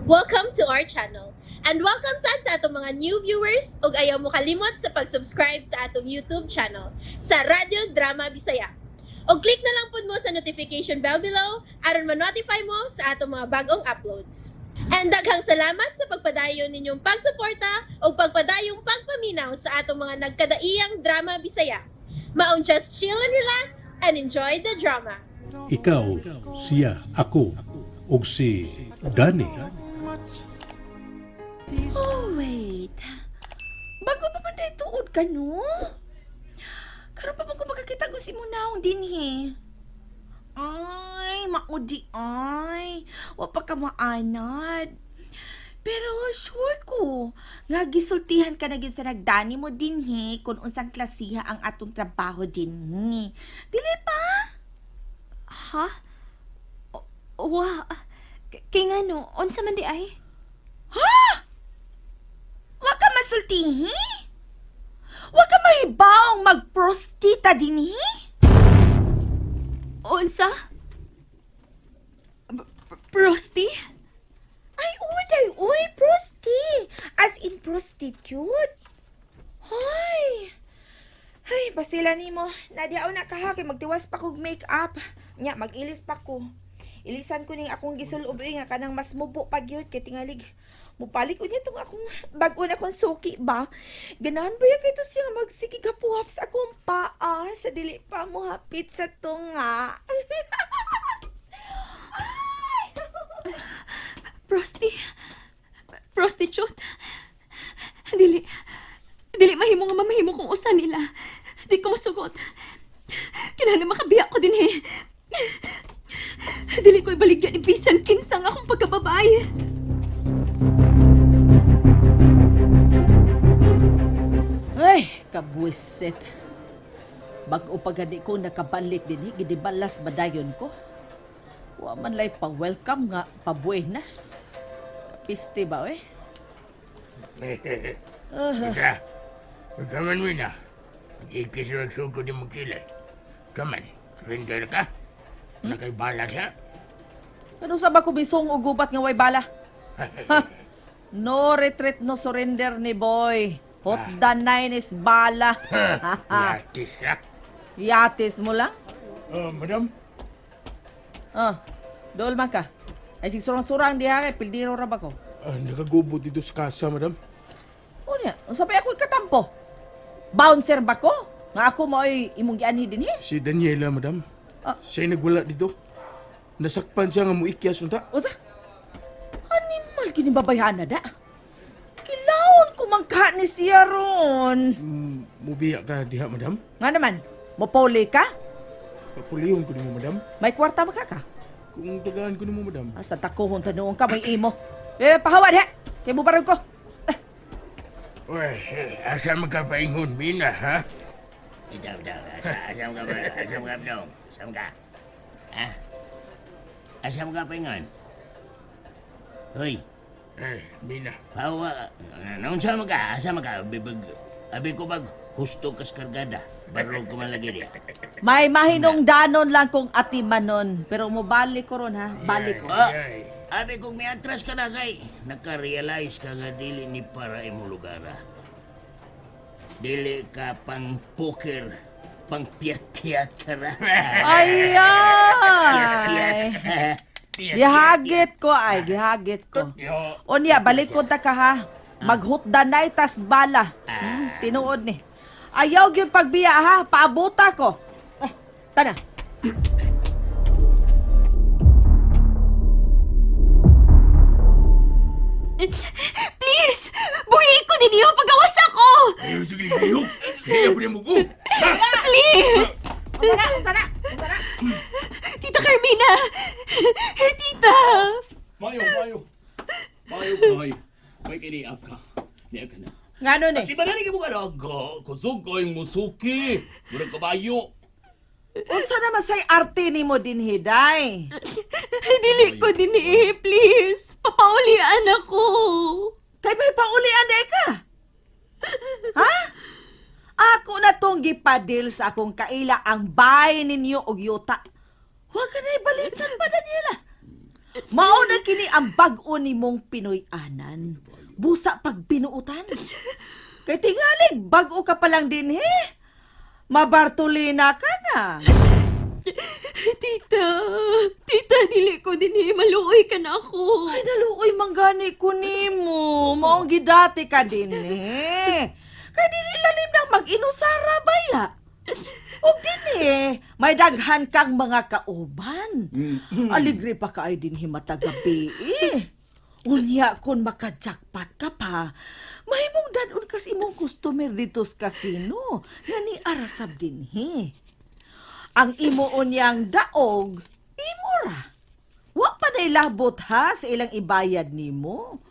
Welcome to our channel. And welcome sa atong mga new viewers ug ayaw mo kalimot sa pag-subscribe sa atong YouTube channel sa Radio Drama Bisaya. O click na lang pud mo sa notification bell below aron ma-notify mo sa atong mga bagong uploads. And daghang salamat sa pagpadayon ninyong pagsuporta o pagpadayong pagpaminaw sa atong mga nagkadaiyang Drama Bisaya. Maong just chill and relax and enjoy the drama. Ikaw, siya, ako, ug si Danny. Oh, wait. Bago pa man dahil tuod ka, no? Karoon pa man ko makakita ko si Munaong din, he. Ay, maudi, ay. Wa pa ka maanad. Pero sure ko, nga gisultihan ka na gid sa nagdani mo din, he, kung unsang klasiha ang atong trabaho din, he. Dili pa? Ha? Wa, kay nga no, unsa man di ay? Ha? Wa ka masultihi? Wa ka mahibaong magprostita din, he? Unsa? Prosti? Ay, uy, prosti. As in prostitute. Hoy. Ay, bastila ni mo. Nadiaw na kaha kay magtiwas pa kog make-up. Nya, mag-ilis pa ko. Ilisan ko ning akong gisulob nga kanang mas mubo pa gyud kay tingalig. Mupalik unya tong akong bag-o na kong suki ba. Ganahan ba ya kay to siya magsige gapuhap sa akong paa sa dili pa mo hapit sa tunga. Prosti? Prostitute? Dili mahimo nga mamahimo kung usa nila. Di ko masugot. Kinahanglan makabiya ko din Dili ko ibaligyan ni bisan kinsang akong pagkababae. Ay, kabwisit. Bag-o pagani ko nakabalik din, gidibalas badayon ko. Wa man lay pa-welcome nga, pa-buenas. Kapiste ba, eh? Ika, kaman mo na. Mag-ikis na nagsugod yung magkilay. Kaman, surrender ka? Nakaibala siya? Ano sa ba ko bisong ugubat nga way bala? Ha? No retreat, no surrender ni boy. Hot the nine is bala. Yatis siya. Yatis mo lang? Madam? Dool man ka. Ay sigsurang-surang diha kay pildiro ra ba ko? Nakagubo dito sa kasa, madam. O niya, unsa pa ako ikatampo? Bouncer ba ko? Nga ako mo ay imong gianhi din Si Daniela, madam. Ah. Siya'y nagwala dito. Nasakpan siya nga muikyas, unta. Usa? Animal kini babayhan na da. Kilawon ko mangka ni siya ron. Mubiya ka diha, madam. Nga naman, mopoli ka? Papulihon ko ni mo, madam. May kwarta ba ka? Kung tagaan ko ni mo, madam. Asa takuhon tanoon ka, may imo. Pahawad ha! Kaya mo barang ko. Uy, asa magkapaingon, Mina, ha? Ikaw daw, asam ka ba? Asam ka ba? Asam ka? Ha? Asam ka pa ingon? Hoy, Mina. pawa, naunsa mo ka? Asam ka? Abi ko bag, husto kas kargada. Barog ko man lagi diya. May mahinong danon lang kung atimanon. Pero mubalik ko ron ha. Balik ko. Ay, Abi kung may atras ka na kay, nakarealize ka nga dili ni para imo lugara. Dili ka pang poker, pang piyat-piyat ka ra. Ay! Gihagit ko ay, gihagit ko. yo. Onya, balik ko ta ka ha. Maghutdanay tas bala. Tinuod ni. Ayaw gyud pagbiya ha, paabuta ko. Tana. Please! Buhi ko din iyo pagawas ako! Ayaw, sige, ayaw. Ayaw ko na mugo. Please! Sana. Tita Carmina! Tita! Mayo. Mayo. May kiniap ka. Niya ka na. Ngano ni? Di ba na mo ka na? Kusog ko yung musuki. Murag kabayo. Unsa naman say arte nimo din hiday? Dili ko din please! Papaulian ako! Kay may paulian day ka. Ha? Ako na tong gipadil sa akong kaila ang bahay ninyo og yuta. Huwag ka na ibalikan pa, Daniela. Mao na kini ang bag-o nimong Pinoy-anan. Busa pag binuutan. Kay tingalig, bag-o ka pa lang din, he. Mabartolina ka na. Tita, dili ko din maluoy ka na ako. Ay, naluoy manggani ko nimo. Maong gidati ka din, he. Kay dili lalim nang mag-inusara baya. O din may daghan kang mga kauban. Aligre pa ka ay din himatagabi Unya kung makajakpat ka pa, mahimong dadun kasi imong customer dito sa casino nga ni arasab din Ang imo unyang daog, imo ra. Wa pa na ilabot ha sa ilang ibayad nimo.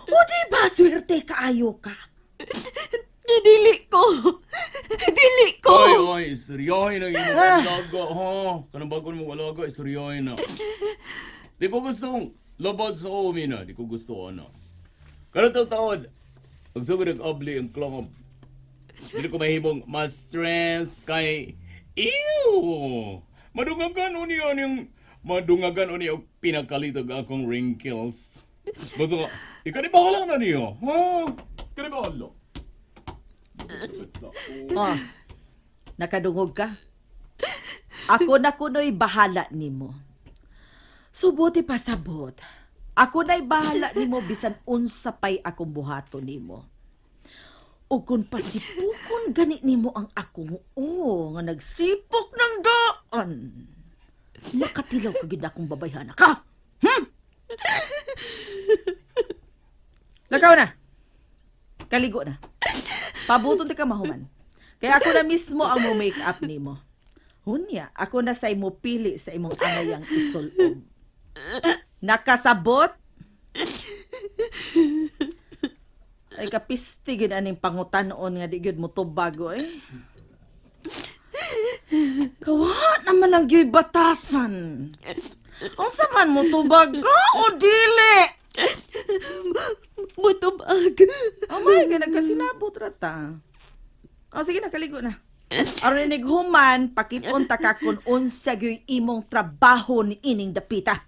O diba swerte kaayo ka? Dili ko. Oy, istoryahin na yung alaga, ha? Kanang bago mong alaga, istoryahin na. Di ko gustong labad sa umina. Di ko gusto, Kanang taon, pagsugod nag-abli ang club. Dili ko mahimong ma-stress kay... Ew! Madungagan o niya yung pinakalitag akong wrinkles. Basta nga, ikanibahala na niya, ha? Ikanibahala. Oh, nakadungog ka? Ako na kuno'y bahala nimo. Subuti pasabot. Ako na'y bahala nimo bisan unsa pay akong buhato nimo. O kung pasipukon gani nimo ang akong nga nagsipok ng daan. Makatilaw ka gid akong babayhana ka. Lakaw na. Kaligo na. Pabuton ti ka mahuman. Kaya ako na mismo ang mo make up nimo. Hunya, ako na sa imo pili sa imong anayang isulob. Nakasabot? Ay kapistigin aning pangutanon nga di gyud mo tubago Kawa naman lang gyud batasan. Unsa man mo tubag ka o dili? Mutubag. Amay ka nagkasinabot rata. O sige na, kaligo na. Aron inig human, pakiton ta ka kung unsa gyud imong trabaho ni ining dapita.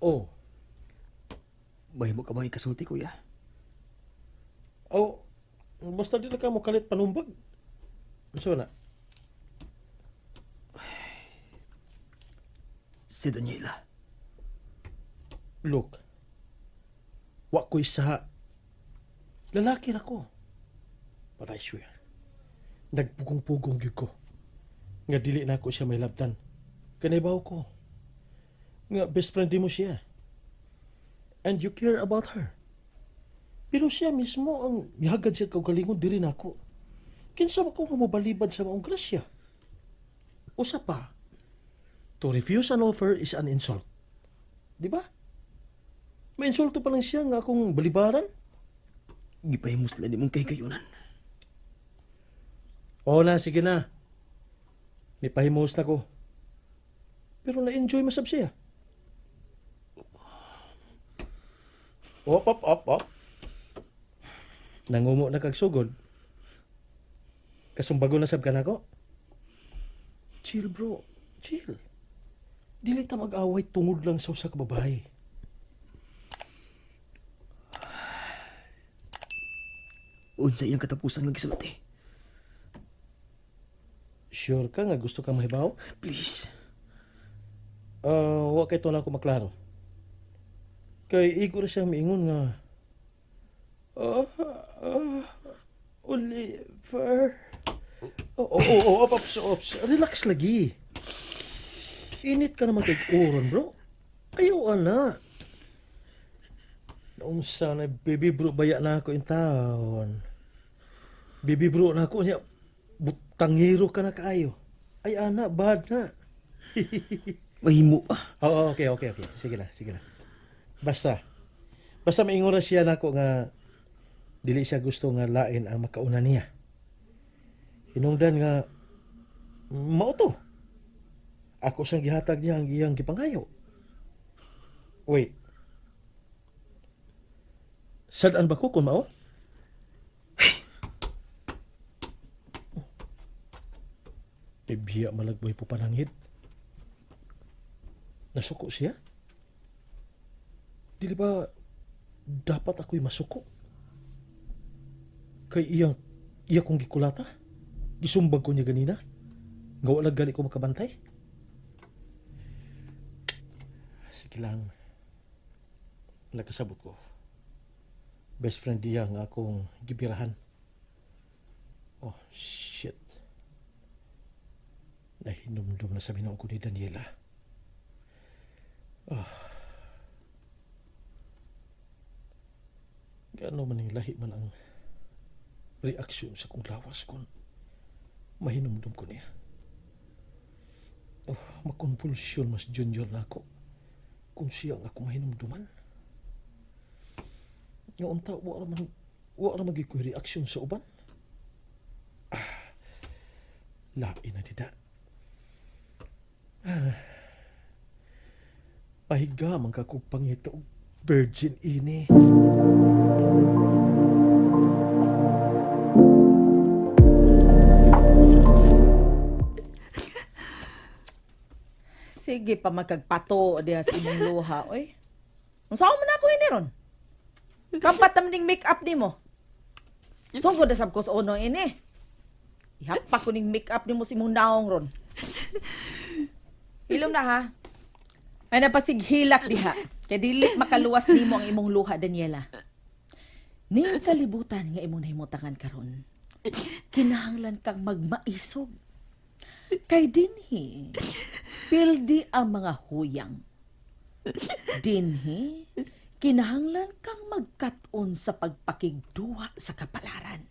Oh. Mahimo ka ba kasulti, kuya? Oh, basta di na ka mo kalit panumbag. So na. Si Daniela. Look. Wa ko'y sa lalaki na ko. But I swear. Nagpugong-pugong gyud ko. Nga dili na ako siya may labtan. Kanibaw ko. Nga best friend di mo siya. And you care about her. Pero siya mismo ang mihagad siya kaugalingon diri nako. Kinsa ko nga mobalibad sa maong grasya. Usa pa, to refuse an offer is an insult. Di ba? May insulto pa lang siya nga akong balibaran. Gipahimos lang mong kay kayunan. Oo na, sige na. May pahimos na ko. Pero na-enjoy masab siya. Op. Nangumo na kagsugod. Kasumbago na sab ka na ko. Chill bro, chill. Dili ta mag-away tungod lang sa usa ka babae. Unsa iyang katapusan ng gisulti? Sure ka nga gusto kang mahibaw? Please. Wa kay to na ako maklaro. Kay igo na siya miingon nga. Oliver. Ops. Relax lagi. Init ka naman kay oron, bro. Ayaw na. Naunsa na baby bro baya na ako in town. Baby bro na ako niya. Butangiro ka na kaayo. Ay ana, bad na. Mahimo. Oo, okay. Sige na. Basta maingon ra siya nako nga dili siya gusto nga lain ang makauna niya. Hinungdan nga mao to. Ako sang gihatag niya ang iyang gipangayo. Wait. Sadaan ba ko kung mao? Biya malagboy po panangid. Nasuko siya? Dili ba dapat ako'y masuko? Kay iya kong gikulata? Gisumbag ko niya ganina? Nga wala gali ko makabantay? Sige lang. Nagkasabot ko. Best friend diya nga akong gibirahan. Oh, shit. Nahinumdum na sa binoong ko ni Daniela. Gaano man yung lahi man ang reaksyon sa kong lawas kung mahinumdum ko niya. Makonpulsyon mas junior na ako kung siya nga akong mahinumduman. Nga unta, wala magiging reaksyon sa uban. Lain na dida. Pahiga man ka kong pangita og virgin ini. Sige pa magkagpato diha sa imong luha, oy. Unsa man ako ini ron? Kampat naman ning make-up nimo. Sungod na sab ko sa uno ini. Ihapak ko ning make-up nimo sa imong naong ron. Ilom na ha. Ay napasighilak diha. Kaya dili makaluwas nimo ang imong luha, Daniela. Ning kalibutan nga imong nahimutangan karon. Kinahanglan kang magmaisog. Kay dinhi, pildi ang mga huyang. Dinhi, kinahanglan kang magkat-on sa pagpakigduwa sa kapalaran.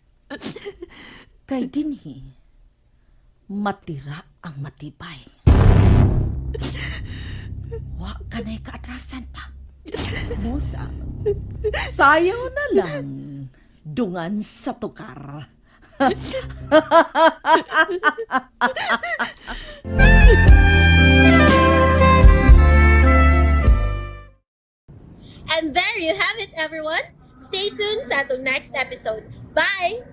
Kay dinhi, matira ang matibay. Wa ka na'y kaatrasan pa. Musa, sayaw na lang dungan sa tukar. And there you have it, everyone. Stay tuned sa atong next episode. Bye!